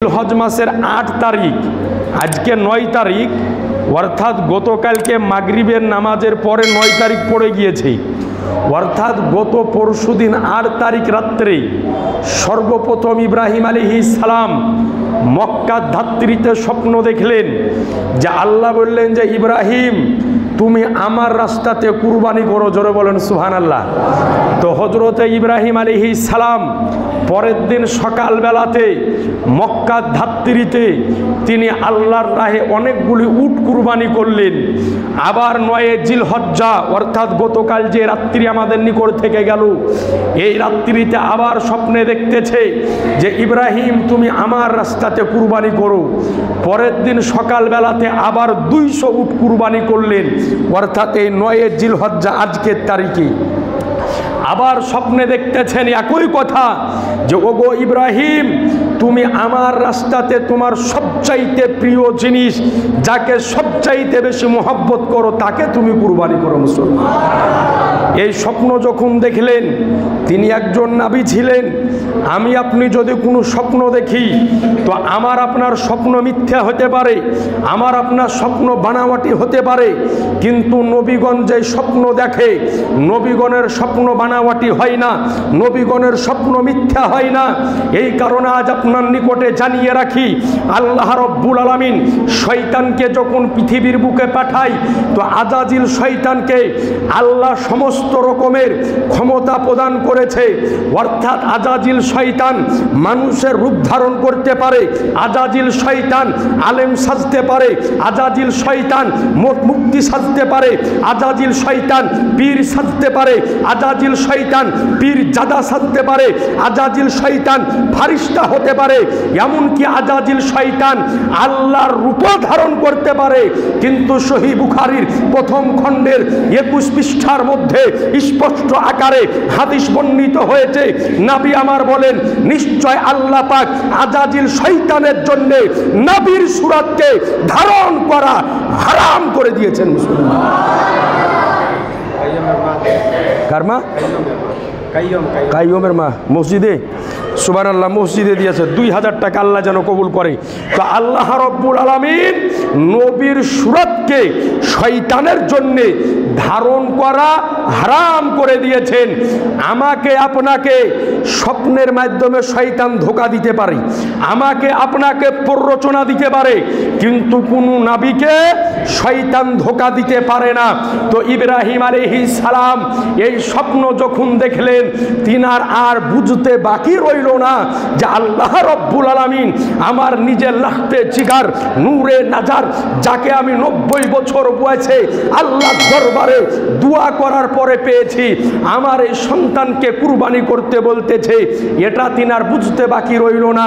হজ মাসের 8 তারিখ, আজকে 9 তারিখ, অর্থাৎ গতকালকে মাগরিবের নামাজের পরে 9 তারিখ পড়ে গিয়েছে। অর্থাৎ গত পরশুদিন 8 তারিখ রাত্রে সর্বপ্রথম ইব্রাহিম আলাইহিস সালাম মক্কার ধাত্রীতে স্বপ্ন দেখলেন যে আল্লাহ বললেন যে ইব্রাহিম তুমি আমার রাস্তাতে কুরবানি করো। জোরে বলেন সুবহানাল্লাহ। তো হযরতে ইব্রাহিম আলাইহিস সালাম পরের দিন সকালবেলাতে মক্কার ধাত্রীতে তিনি আল্লাহর রাহে অনেকগুলি উট কুরবানি করলেন। আবার 9 জিলহজ্জা অর্থাৎ গতকাল যে রাত্রি আমাদের নিকট থেকে গেল, এই রাত্রিতে আবার স্বপ্নে দেখতেছে যে ইব্রাহিম তুমি আমার রাস্তাতে কুরবানি করো। পরের দিন সকালবেলাতে আবার 200 উট কুরবানি করলেন, অর্থাৎ এই 9 জিলহজ্জা আজকের তারিখে। আবার স্বপ্নে দেখতেছেন একই কথা যে ওগো ইব্রাহিম তুমি আমার রাস্তাতে তোমার সবচাইতে প্রিয় জিনিস যাকে সবচাইতে বেশি মহব্বত করো তাকে তুমি কুরবানি করো মুসলমান। এই স্বপ্ন যখন দেখলেন, তিনি একজন নবী ছিলেন। আমি আপনি যদি কোনো স্বপ্ন দেখি তো আমার আপনার স্বপ্ন মিথ্যা হতে পারে, আমার আপনার স্বপ্ন বানাওয়াটি হতে পারে, কিন্তু নবীগণ যে স্বপ্ন দেখে নবীগণের স্বপ্ন বানাওয়াটি হয় না, নবীগণের স্বপ্ন মিথ্যা হয় না। এই কারণে আজ আপনার নিকটে জানিয়ে রাখি, আল্লাহ রব্বুল আলামিন শয়তানকে যখন পৃথিবীর বুকে পাঠায় তো আজাজিল শয়তানকে আল্লাহ সমস্ত রকমের ক্ষমতা প্রদান করেছে। অর্থাৎ আজাজিল শয়তান মানুষের রূপ ধারণ করতে পারে, আজাজিল শয়তান আলেম সাজতে পারে, আজাজিল শয়তান মুক্তি সাজতে পারে, আজাজিল শয়তান পীর সাজতে পারে, আজাজিল শয়তান পীর জাদা সাজতে পারে, আজাজিল শয়তান ফারিস্তা হতে পারে, এমনকি আজাজিল শয়তান আল্লাহর রূপ ধারণ করতে পারে। কিন্তু সহিহ বুখারীর প্রথম খণ্ডের 21 পৃষ্ঠার মধ্যে স্পষ্ট আকারে হাদিস বর্ণিত হয়েছে, নবী আমার বলেন নিশ্চয় আল্লাহ পাক আজাজিল শয়তানের জন্য নবীর সুরাতকে ধারণ করা হারাম করে দিয়েছেন মুসলমান। কারমা কাইয়ুমের মা মসজিদে সুবহানাল্লাহ মসজিদে দিয়েছে, 2000 টাকা আল্লাহ যেন কবুল করে। তো আল্লাহ রব্বুল আলামিন নবীর সুরাতকে শয়তানের জন্যে ধারণ করা হারাম করে দিয়েছেন। আমাকে আপনাকে স্বপ্নের মাধ্যমে শয়তান ধোঁকা দিতে পারে, আমাকে আপনাকে প্ররোচনা দিতে পারে, কিন্তু কোনো নবীকে শয়তান ধোঁকা দিতে পারে না। তো ইব্রাহিম আলাইহিস সালাম এই স্বপ্ন যখন দেখলেন তিনার আর বুঝতে বাকি রইল না যে আল্লাহ রব্বুল আলামিন আমার নিজের লাখতে জিগার নূরে নাজার যাকে আমি 90 বছর বয়সে আল্লাহর দরবারে দোয়া করার পরে পেয়েছি, আমার এই সন্তানকে কুরবানি করতে বলতেছে, এটা তিনার বুঝতে বাকি রইল না।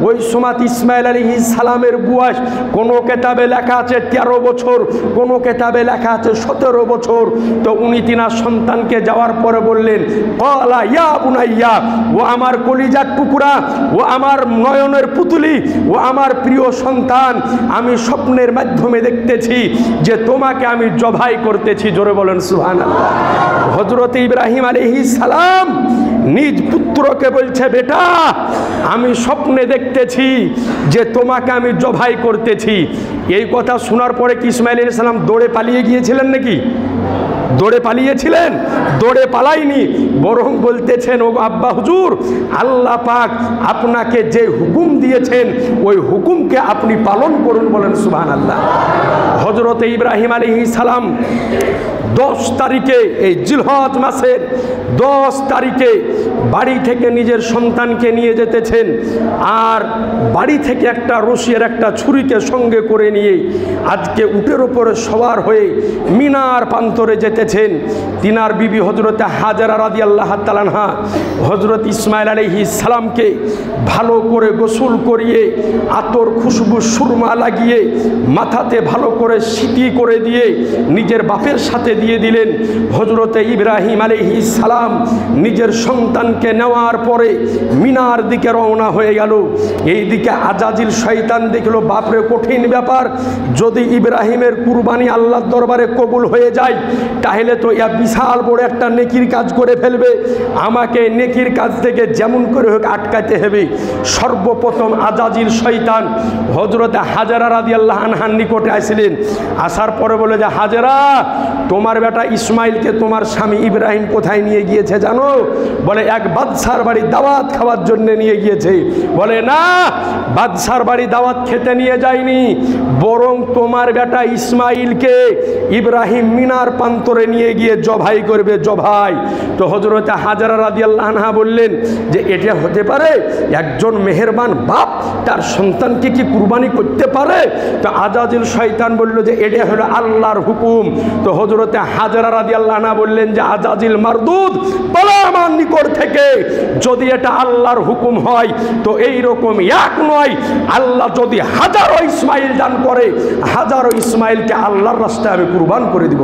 ওই সময় ইসমাইল আলাইহিস সালামের বয়স কোনো কিতাবে লেখা আছে 13 বছর, কোনো কিতাবে লেখা আছে 17 বছর। তো উনি তিনার সন্তানকে যাওয়ার পরে বললেন ক্বালা ইয়া বুনাইয়া, ও আমার কলিজার টুকরা, ও আমার নয়নের পুতুলি, ও আমার প্রিয় সন্তান, আমি স্বপ্নের মাধ্যমে দেখতেছি যে তোমাকে আমি জবাই করতেছি। জোরে বলেন সুবহানাল্লাহ। হযরত ইব্রাহিম আলাইহিস সালাম নিজ পুত্রকে বলছে বেটা আমি স্বপ্নে দেখতেছি যে তোমাকে আমি জবাই করতেছি। এই কথা শোনার পরে কি ইসমাইল আলাইহিস সালাম দৌড়ে পালিয়ে গিয়েছিলেন নাকি? দৌড়ে পালিয়েছিলেন? দৌড়ে পালাইনি, বরং বলতেছেন ও আব্বা হুজুর আল্লাহ পাক আপনাকে যে হুকুম দিয়েছেন ওই হুকুমকে আপনি পালন করুন। বলেন সুবহানাল্লাহ। হযরত ইব্রাহিম আলাইহিস সালাম 10 তারিখে এই জিলহজ মাসের 10 তারিখে বাড়ি থেকে নিজের সন্তানকে নিয়ে যেতেছেন, আর বাড়ি থেকে একটা রশির একটা ছুরিকে সঙ্গে করে নিয়ে আজকে উটের উপরে সওয়ার হয়ে মিনার প্রান্তরে যেতেছেন। তিনার বিবি হযরতে হাজেরা রাদিয়াল্লাহু তাআলা আনহা হযরত ইসমাইল আলাইহিস সালামকে ভালো করে গোসল করিয়ে আতর খুশবু সুরমা লাগিয়ে মাথাতে ভালো করে সিটি করে দিয়ে নিজের বাপের সাথে দিয়ে দিলেন। হযরতে ইব্রাহিম আলাইহিস সালাম নিজের সন্তানকে নেওয়ার পরে মিনার দিকে রওনা হয়ে গেল। এই দিকে এদিকে আজাজিল শয়তান দেখলো বাপরে কঠিন ব্যাপার, যদি ইব্রাহিমের কুরবানি আল্লাহর দরবারে কবুল হয়ে যায় তাহলে তো ইয়া বিশাল বড় একটা নেকির কাজ করে ফেলবে, আমাকে নেকির কাজ থেকে যেমন করে হোক আটকাতে হবে। সর্বপ্রথম আজাজিল শয়তান হযরতে হাজরা রাদিয়াল্লাহু আনহার নিকটে আসলেন, আসার পরে বলে যে হাজরা, তোমার বেটা ইসমাইলকে তোমার স্বামী ইব্রাহিম কোথায় নিয়ে গিয়েছে জানো? বলে এক বাদশার বাড়ি দাওয়াত খাওয়ার জন্য নিয়ে গিয়েছে। বলে না, বাদশার বাড়ি দাওয়াত খেতে নিয়ে যায়নি, বরং তোমার বেটা ইসমাইলকে ইব্রাহিম মিনার প্রান্তরে নিয়ে গিয়ে জবাই করবে, জবাই। তো হযরতে হাজরা রাদিয়াল্লাহু আনহা বললেন যে এটা হতে পারে? একজন মেহেরবান বাপ তার সন্তানকে কি কুরবানি করতে পারে? তো আজাজিল শয়তান বলল যে এটা হলো আল্লাহর হুকুম। তো হযরতে হাজরা রাদিয়াল্লাহু আনহা বললেন যে আজাজিল মারদুদ, পালা আমার নিকট থেকে, যদি এটা আল্লাহর হুকুম হয় তো এই রকম এক নয়, আল্লাহ যদি হাজারো ইসমাইল দান করে, হাজারো ইসমাইলকে আল্লাহর রাস্তায় আমি কুরবান করে দিব।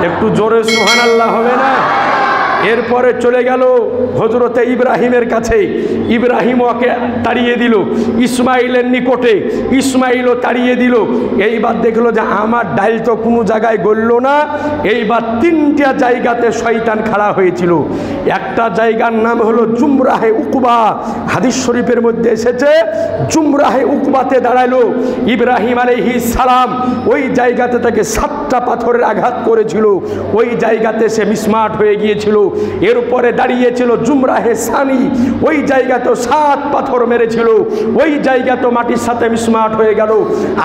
একটু জোরে সুবহানাল্লাহ হবে না? এরপরে চলে গেল হযরতে ইব্রাহিমের কাছে, ইব্রাহিম ওকে তাড়িয়ে দিল, ইসমাইলের নিকটে, ইসমাইলও তাড়িয়ে দিল। এইবার দেখলো যে আমার ডাইল তো কোনো জায়গায় গড়ল না, এইবার তিনটা জায়গাতে শয়তান খাড়া হয়েছিল। একটা জায়গার নাম হলো জুমরাহে উকবা, হাদিস শরীফের মধ্যে এসেছে জুমরাহে উকবাতে দাঁড়ালো ইব্রাহিম আলাইহিস সালাম, ওই জায়গাতে তাকে 7টা পাথরের আঘাত করেছিল, ওই জায়গাতে সে মিসমাট হয়ে গিয়েছিল। এরপরে দাঁড়িয়েছিল জুমরাহে সানি, ওই জায়গাতে 7 পাথর মেরেছিল, ওই জায়গাতে মাটির সাথে মিসমাট হয়ে গেল।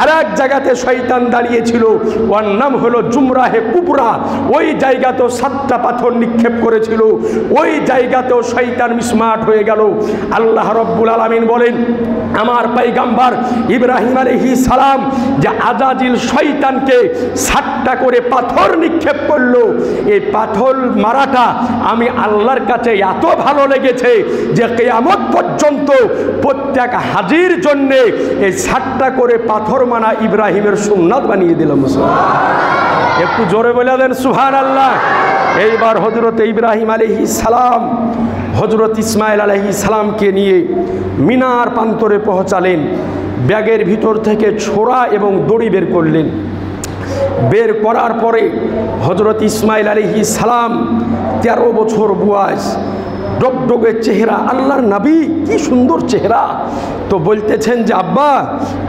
আর এক জায়গাতে শয়তান দাঁড়িয়েছিল, ওর নাম হলো জুমরাহে কুবরা, ওই জায়গাতেও 7টা পাথর নিক্ষেপ করেছিল, ওই জায়গাতেও শয়তান মিসমাট হয়ে গেল। আল্লাহ রব্বুল আলামিন বলেন আমার পয়গম্বর ইব্রাহিম আলাইহিস সালাম যে আজাজিল শয়তানকে 7টা করে পাথর নিক্ষেপ করলো, এই পাথর মারাটা আমি আল্লাহর কাছে এত ভালো লেগেছে যে কিয়ামত পর্যন্ত প্রত্যেক হাজির জন্য এই 7টা করে পাথর মানা ইব্রাহিমের সুন্নাত বানিয়ে দিলাম। একটু জোরে বলে দেন সুবহানাল্লাহ। এইবার হযরত ইব্রাহিম আলাইহিস সালাম হযরত ইসমাইল আলাইহিস সালামকে নিয়ে মিনার প্রান্তরে পৌঁছালেন, ব্যাগের ভিতর থেকে ছোরা এবং দড়ি বের করলেন। বের করার পরে হযরত ইসমাইল আলাইহিস সালাম 13 বছর বয়স, ডগডগে চেহারা, আল্লাহর নবী কি সুন্দর চেহারা। তো বলতেছেন যে আব্বা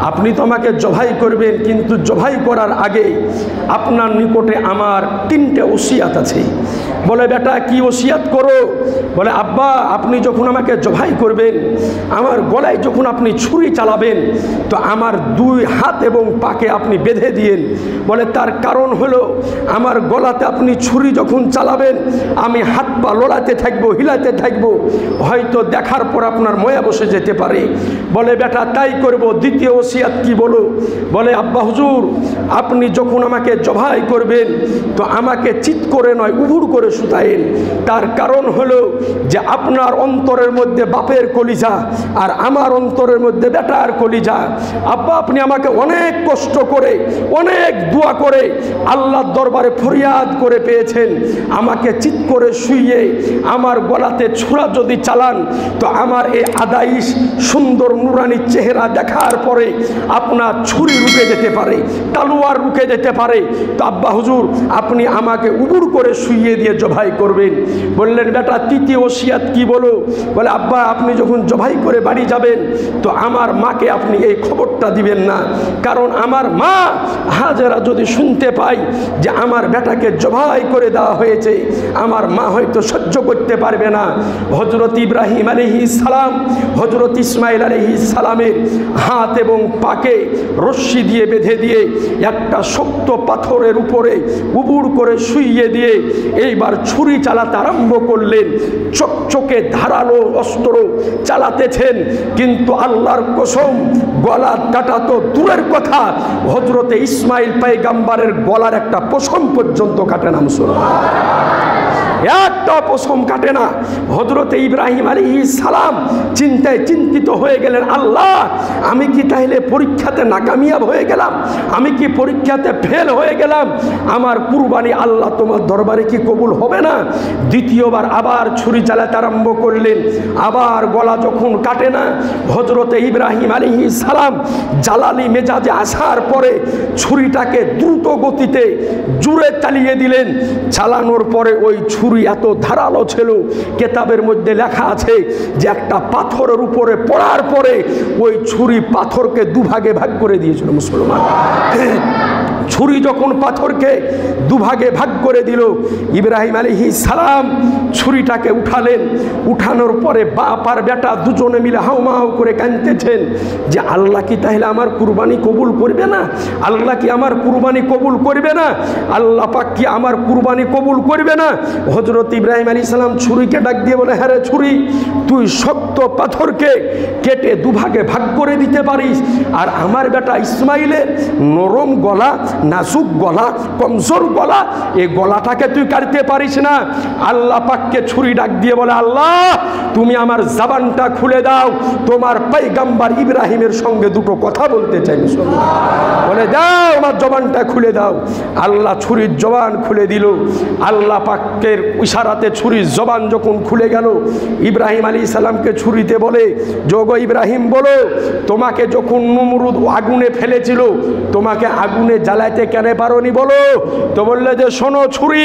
আপনি তো আমাকে জবাই করবেন, কিন্তু জবাই করার আগে আপনার নিকটে আমার 3টে ওসিয়াত আছে। বলে বেটা কি ওসিয়াত করো? বলে আব্বা আপনি যখন আমাকে জবাই করবেন, আমার গলায় যখন আপনি ছুরি চালাবেন তো আমার 2 হাত এবং পাকে আপনি বেঁধে দিয়েন। বলে তার কারণ হলো আমার গলাতে আপনি ছুরি যখন চালাবেন আমি হাত পা লড়াতে থাকবো, হিলাতে থাকবো, হয়তো দেখার পর আপনার ময়া বসে যেতে পারে। বলে বেটা তাই করব। দ্বিতীয় ওসিয়াত কি বলো? বলে আব্বা হুজুর আপনি যখন আমাকে জবাই করবেন তো আমাকে চিৎ করে নয় উবুড় করে শুতায়েন। তার কারণ হলো যে আপনার অন্তরের মধ্যে বাপের কলিজা আর আমার অন্তরের মধ্যে বেটার কলিজা। আব্বা আপনি আমাকে অনেক কষ্ট করে অনেক দোয়া করে আল্লাহর দরবারে ফরিয়াদ করে পেয়েছেন, আমাকে চিৎ করে শুইয়ে আমার গলাতে ছোরা যদি চালান তো আমার এই আদাইশ সুন্দর নুরানি চেহারা দেখার পরে আপনার ছুরি রুকে যেতে পারে, তালুয়ার রুকে যেতে পারে। তো আব্বা হুজুর আপনি আমাকে উবুড় করে শুইয়ে দিয়ে জবাই করবেন। বললেন বেটা তৃতীয় ওসিয়াত কি বলো? বলে আব্বা আপনি যখন জবাই করে বাড়ি যাবেন তো আমার মাকে আপনি এই খবরটা দিবেন না, কারণ আমার মা হাজেরা যদি শুনতে পাই যে আমার বেটাকে জবাই করে দেওয়া হয়েছে আমার মা হয়তো সহ্য করতে পারবে না। হযরত ইব্রাহিম আলাইহিস সালাম হযরত ইসমাইল আলাইহিস সালামের হাত এবং পাকে রশ্মি দিয়ে বেঁধে দিয়ে একটা শক্ত পাথরের উপরে উবুড় করে শুইয়ে দিয়ে এইবার ছুরি চালাতে আরম্ভ করলেন। চকচকে ধারালো অস্ত্র চালাতেছেন, কিন্তু আল্লাহর কসম গলার কাটা তো দূরের কথা, হযরতে ইসমাইল পয়গম্বরের গলার একটা পশম পর্যন্ত কাটে না। মুসলমান একটা পশম কাটে না। হযরতে ইব্রাহিম আলাইহিস সালাম চিন্তায় চিন্তিত হয়ে গেলেন, আল্লাহ আমি কি তাহলে পরীক্ষাতে নাকামিয়াব হয়ে গেলাম? আমি কি পরীক্ষাতে ফেল হয়ে গেলাম? আমার কুরবানি আল্লাহ তোমার দরবারে কি কবুল হবে না? দ্বিতীয়বার আবার ছুরি চালাতে আরম্ভ করলেন। আবার গলা যখন কাটে না, হযরতে ইব্রাহিম আলাইহিস সালাম জালালি মেজাজে আসার পরে ছুরিটাকে দ্রুত গতিতে জুড়ে চালিয়ে দিলেন। চালানোর পরে ওই ছুরি এত ধারালো ছিল, কেতাবের মধ্যে লেখা আছে যে একটা পাথরের উপরে পড়ার পরে ওই ছুরি পাথরকে দুভাগে ভাগ করে দিয়েছিল। মুসলমান, ছুরি যখন পাথরকে দুভাগে ভাগ করে দিল, ইব্রাহিম আলাইহিস সালাম ছুরিটাকে উঠালেন। উঠানোর পরে বাপ আর বেটা দুজনে মিলে হাউমাউ করে কাঁদতেছেন যে আল্লাহ কি তাহলে আমার কুরবানি কবুল করবে না? আল্লাহ কি আমার কুরবানি কবুল করবে না? আল্লাহ পাক কি আমার কুরবানি কবুল করবে না? হযরত ইব্রাহিম আলাইহিস সালাম ছুরিকে ডাক দিয়ে বলে, হ্যাঁ রে ছুরি, তুই শক্ত পাথরকে কেটে দুভাগে ভাগ করে দিতে পারিস, আর আমার বেটা ইসমাইলের নরম গলা, নাজুক গলা, কমজোর গলা, এই গলাটাকে তুই কাটতে পারিস না। আল্লাহ পাককে ছুরি ডাক দিয়ে বলে, আল্লাহ তুমি আমার জবানটা খুলে দাও, তোমার পয়গম্বর ইব্রাহিমের সঙ্গে দুটো কথা বলতে চাই। বলে দাও, আমার জবানটা খুলে দাও। আল্লাহ ছুরির জবান খুলে দিল। আল্লাহ পাকের ইশারাতে ছুরির জবান যখন খুলে গেল, ইব্রাহিম আলাইহিস সালামকে ছুরিতে বলে, যোগ ইব্রাহিম বলো, তোমাকে যখন নমরুদ আগুনে ফেলেছিল, তোমাকে আগুনে জ্বালাইতে কেন পারোনি বলো? তো বললে যে শোনো ছুরি,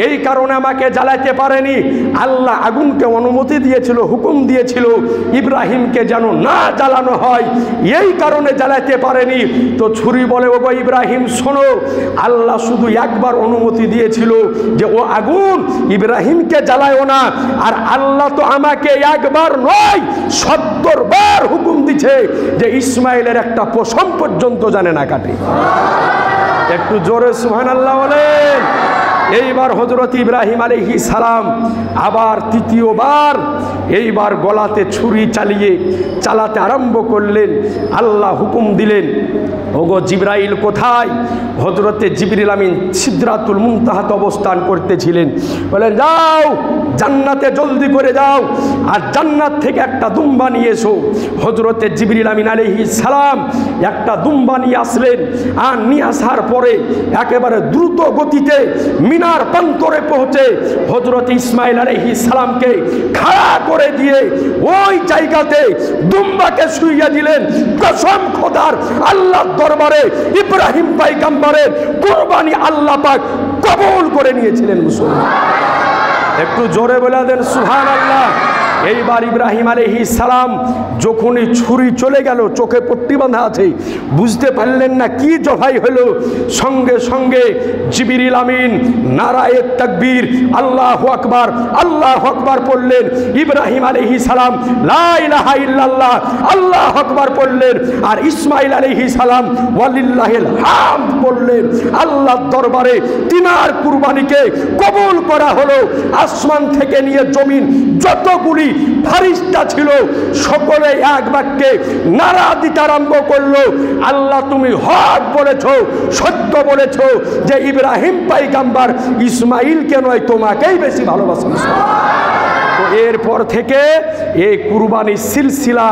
এই কারণে আমাকে জ্বালাইতে পারেনি, আল্লাহ আগুনকে অনুমতি দিয়েছিল, হুকুম দিয়েছিল ইব্রাহিমকে যেন না জ্বালানো হয়, এই কারণে জ্বালাইতে পারেনি। তো ছুরি বলে, ও গো ইব্রাহিম শোনো, আল্লাহ শুধু একবার অনুমতি দিয়েছিল যে ও আগুন ইব্রাহিমকে জ্বালায়ও না, আর আল্লাহ তো আমাকে একবার নয় ৭০ বার হুকুম দিচ্ছে যে ইসমাইলের একটা পশম পর্যন্ত জানে না কাটে। একটু জোরে সুবহানাল্লাহ বলেন। এইবার হযরত ইব্রাহিম আলাইহিস সালাম আবার তৃতীয়বার এইবার গলাতে ছুরি চালাতে আরম্ভ করলেন। আল্লাহ হুকুম দিলেন, ওগো জিবরাইল কোথায়? হযরতে জিবরিল আমিন সিদরাতুল মুনতাহাতে অবস্থান করতেছিলেন। বলেন যাও জান্নাতে জলদি করে যাও, আর জান্নাত থেকে একটা দুম্বা নিয়ে এসো। হযরতে জিবরিল আমিন আলাইহিস সালাম একটা দুম্বা নিয়ে আসলেন, আর নিয়ে আসার পরে একেবারে দ্রুত গতিতে মিনার প্রান্তরে পৌঁছে হযরত ইসমাইল আলাইহিস সালামকে খাড়া করে দিয়ে ওই জায়গাতে দুম্বাকে শুইয়ে দিলেন। কসম খোদার, আল্লাহর দরবারে ইব্রাহিম পয়গম্বরের কুরবানি আল্লাহ পাক কবুল করে নিয়েছিলেন। মুসলমান, একটু জোরে বলে দেন সুবহানাল্লাহ। এইবার ইব্রাহিম আলাইহিস সালাম যখনই ছুরি চলে গেল, চোখে পট্টি বাঁধা আছে, বুঝতে পারলেন না কি জবাই হলো। সঙ্গে সঙ্গে জিবরিল আমিন নারায়ে তাকবীর আল্লাহু আকবার আল্লাহু আকবার পড়লেন। ইব্রাহিম আলাইহিস সালাম লা ইলাহা ইল্লাল্লাহ আল্লাহু আকবার পড়লেন, আর ইসমাইল আলাইহিস সালাম ওয়ালিল্লাহিল হামদ পড়লেন। আল্লাহর দরবারে তিনার কুরবানিকে কবুল করা হলো। আসমান থেকে নিয়ে জমিন যতগুলি ফেরেশতা ছিল সকলে এক বাক্যে নারা দিতে আরম্ভ করলো, আল্লাহ তুমি হক বলেছো, সত্য বলেছো যে ইব্রাহিম পয়গম্বর ইসমাইলকে নয় তোমাকেই বেশি ভালোবাসেন। তো এরপর থেকে এই কুরবানির সিলসিলা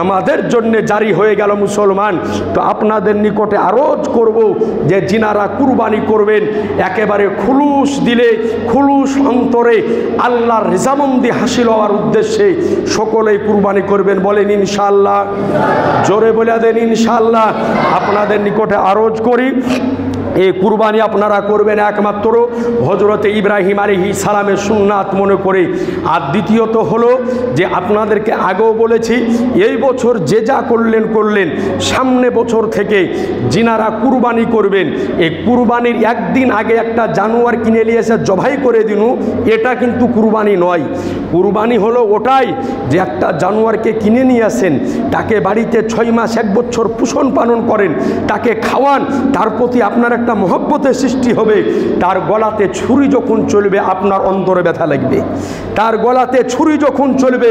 আমাদের জন্য জারি হয়ে গেল। মুসলমান, তো আপনাদের নিকটে আরজ করব যে যিনারা কুরবানি করবেন একেবারে খুলুস দিলে, খুলুস অন্তরে আল্লাহর রিজামন্দি হাসিল হওয়ার উদ্দেশ্যে সকলেই কুরবানি করবেন। বলেন ইনশাআল্লাহ, জোরে বলে দেন ইনশাআল্লাহ। আপনাদের নিকটে আরজ করি এই কুরবানি আপনারা করবেন একমাত্র হযরতে ইব্রাহিম আলাইহিস সালামের সুন্নাত মনে করে। আর দ্বিতীয়ত হলো যে আপনাদেরকে আগেও বলেছি, এই বছর যে যা করলেন, সামনে বছর থেকে যিনারা কুরবানি করবেন, এই কুরবানির একদিন আগে একটা জানোয়ার কিনে নিয়ে এসে জবাই করে দিনু, এটা কিন্তু কুরবানি নয়। কুরবানি হলো ওটাই যে একটা জানোয়ারকে কিনে নিয়ে আসেন, তাকে বাড়িতে 6 মাস 1 বছর পোষণ পালন করেন, তাকে খাওয়ান, তার প্রতি আপনার একটা মহব্বতের সৃষ্টি হবে। তার গলাতে ছুরি যখন চলবে আপনার অন্তরে ব্যথা লাগবে, তার গলাতে ছুরি যখন চলবে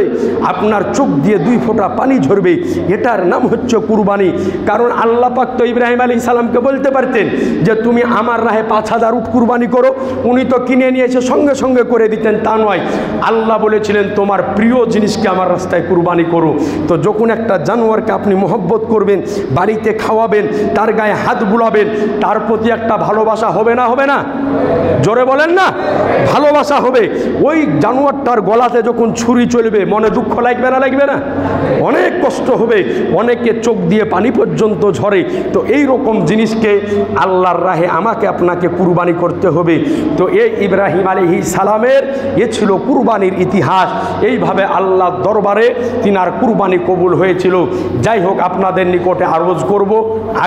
আপনার চোখ দিয়ে 2 ফোঁটা পানি ঝরবে। এটার নাম হচ্ছে কুরবানি। কারণ আল্লাহ পাক তো ইব্রাহিম আলাইহিস সালামকে বলতে পারতেন যে তুমি আমার রাহে 5000 উট কুরবানি করো, উনি তো কিনে নিয়ে এসে সঙ্গে সঙ্গে করে দিতেন, তা নয়। আল্লাহ বলেছিলেন তোমার প্রিয় জিনিসকে আমার রাস্তায় কুরবানি করো। তো যখন একটা জানোয়ারকে আপনি মহব্বত করবেন, বাড়িতে খাওয়াবেন, তার গায়ে হাত বুলাবেন, তার প্রতি একটা ভালোবাসা হবে না? হবে না? জোরে বলেন না, ভালোবাসা হবে। ওই জানোয়ারটার গলাতে যখন ছুরি চলবে মনে দুঃখ লাগবে না? লাগবে না? অনেক কষ্ট হবে, অনেকে চোখ দিয়ে পানি পর্যন্ত ঝরে। তো এই রকম জিনিসকে আল্লাহর রাহে আমাকে আপনাকে কুরবানি করতে হবে। তো এই ইব্রাহিম আলাইহিস সালামের এ ছিল কুরবানির ইতিহাস। এইভাবে আল্লাহর দরবারে তিনার কুরবানি কবুল হয়েছিল। যাই হোক, আপনাদের নিকটে আরজ করব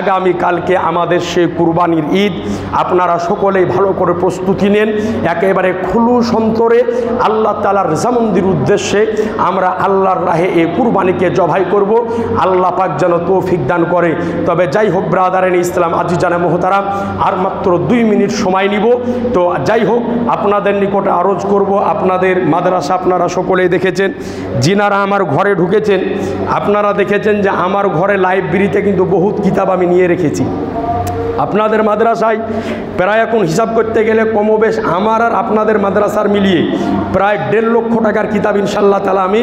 আগামীকালকে আমাদের সেই কুরবানির ঈদ। আপনারা সকলেই ভালো করে প্রস্তুতি নেন, একেবারে খুলুস অন্তরে আল্লাহ তাআলার রেজামন্দির উদ্দেশ্যে আমরা আল্লাহর রাহে এই কুরবানিকে জবাই করব। আল্লাহ পাক যেন তৌফিক দান করে। তবে যাই হোক ব্রাদারেন ইসলাম আজিজানে মোহতারাম, আর মাত্র 2 মিনিট সময় নিব। তো যাই হোক, আপনাদের নিকটে আরজ করব, আপনাদের মাদ্রাসা আপনারা সকলেই দেখেছেন, যিনারা আমার ঘরে ঢুকেছেন আপনারা দেখেছেন যে আমার ঘরে লাইব্রেরিতে কিন্তু বহুত কিতাব আমি নিয়ে রেখেছি। আপনাদের মাদ্রাসায় প্রায় এখন হিসাব করতে গেলে কমবেশ আমার আর আপনাদের মাদ্রাসার মিলিয়ে প্রায় 1.5 লক্ষ টাকার কিতাব ইনশাআল্লাহ তাআলা আমি